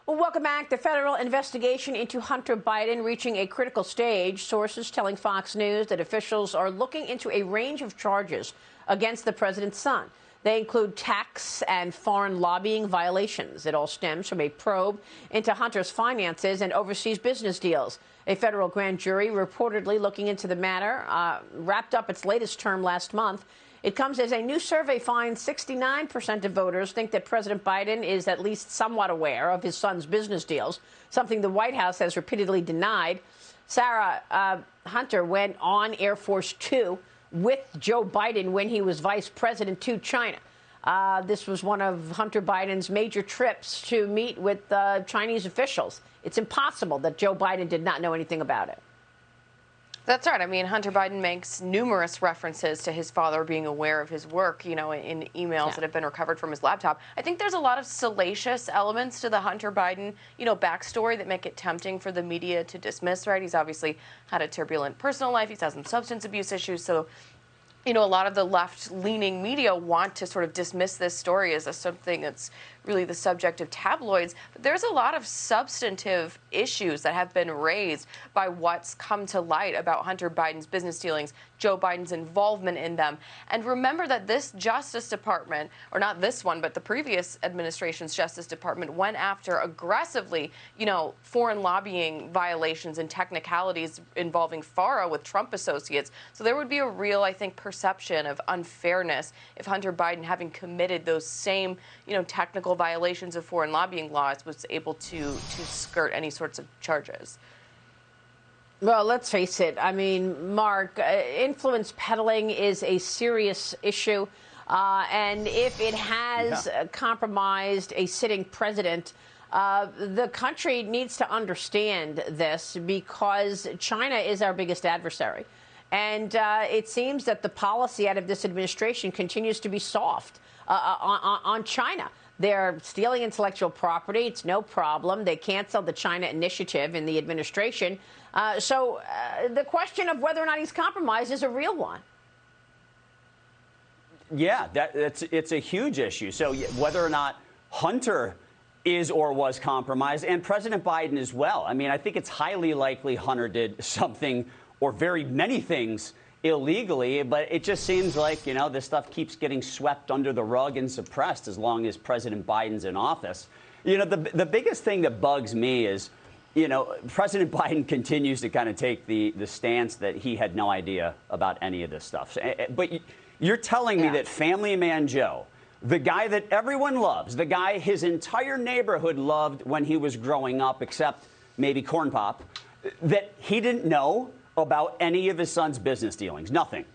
Well, welcome back. The federal investigation into Hunter Biden reaching a critical stage. Sources telling Fox News that officials are looking into a range of charges against the president's son. They include tax and foreign lobbying violations. It all stems from a probe into Hunter's finances and overseas business deals. A federal grand jury reportedly looking into the matter wrapped up its latest term last month. It comes as a new survey finds 69% of voters think that President Biden is at least somewhat aware of his son's business deals, something the White House has repeatedly denied. Sarah, Hunter went on Air Force Two with Joe Biden when he was vice president to China. This was one of Hunter Biden's major trips to meet with Chinese officials. It's impossible that Joe Biden did not know anything about it. That's right. I mean, Hunter Biden makes numerous references to his father being aware of his work, in emails that have been recovered from his laptop. I think there's a lot of salacious elements to the Hunter Biden, backstory that make it tempting for the media to dismiss, right? He's obviously had a turbulent personal life. He's had some substance abuse issues. So, a lot of the left-leaning media want to sort of dismiss this story as something that's really the subject of tabloids. But there's a lot of substantive issues that have been raised by what's come to light about Hunter Biden's business dealings, Joe Biden's involvement in them. And remember that this Justice Department, or not this one, but the previous administration's Justice Department, went after aggressively, foreign lobbying violations and technicalities involving FARA with Trump associates. So there would be a real, I think, perception of unfairness if Hunter Biden, having committed those same, technical violations of foreign lobbying laws, was able to skirt any sorts of charges. Well, let's face it. I mean, Mark, influence peddling is a serious issue. And if it has compromised a sitting president, the country needs to understand this because China is our biggest adversary. And it seems that the policy out of this administration continues to be soft on China. They're stealing intellectual property. It's no problem. They canceled the China initiative in the administration. So the question of whether or not he's compromised is a real one. Yeah, it's a huge issue. So whether or not Hunter is or was compromised, and President Biden as well. I mean, I think it's highly likely Hunter did something or very many things illegally, but it just seems like, this stuff keeps getting swept under the rug and suppressed as long as President Biden's in office. The biggest thing that bugs me is, President Biden continues to kind of take the stance that he had no idea about any of this stuff. But you're telling me that Family Man Joe, the guy that everyone loves, the guy his entire neighborhood loved when he was growing up, except maybe Corn Pop, that he didn't know about any of his son's business dealings? Nothing.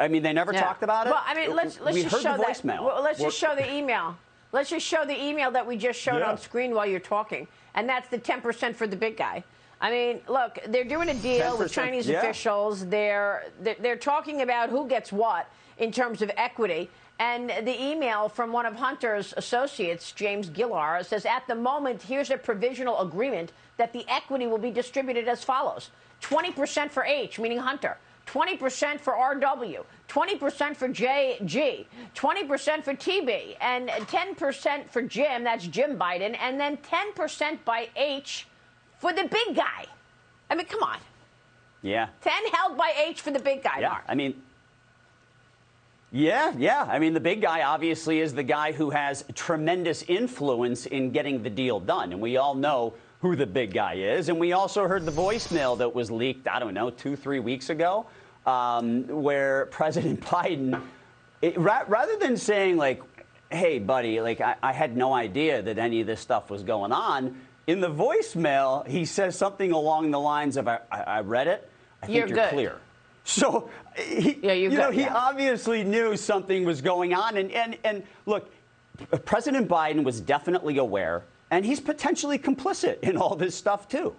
I mean, they never talked about it. Well, I mean, let's just show that. Well, let's just show the email. Let's just show the email that we just showed on screen while you're talking, and that's the 10% for the big guy. I mean, look, they're doing a deal with Chinese officials. They're talking about who gets what in terms of equity. And the email from one of Hunter's associates, James Gillar, says, at the moment, here's a provisional agreement that the equity will be distributed as follows. 20% for H, meaning Hunter, 20% for RW, 20% for JG, 20% for TB, and 10% for Jim, that's Jim Biden, and then 10% by H for the big guy. I mean, come on. Yeah. 10 held by H for the big guy, Mark. I mean, yeah. I mean, the big guy obviously is the guy who has tremendous influence in getting the deal done. And we all know who the big guy is. And we also heard the voicemail that was leaked, I don't know, 2-3 weeks ago, where President Biden, rather than saying, like, hey, buddy, like, I had no idea that any of this stuff was going on, in the voicemail, he says something along the lines of, I read it. I think you're clear. So, he obviously knew something was going on. And look, President Biden was definitely aware, and he's potentially complicit in all this stuff, too.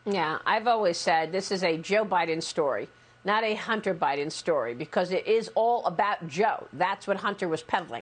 Yeah, I've always said this is a Joe Biden story, not a Hunter Biden story, because it is all about Joe. That's what Hunter was peddling.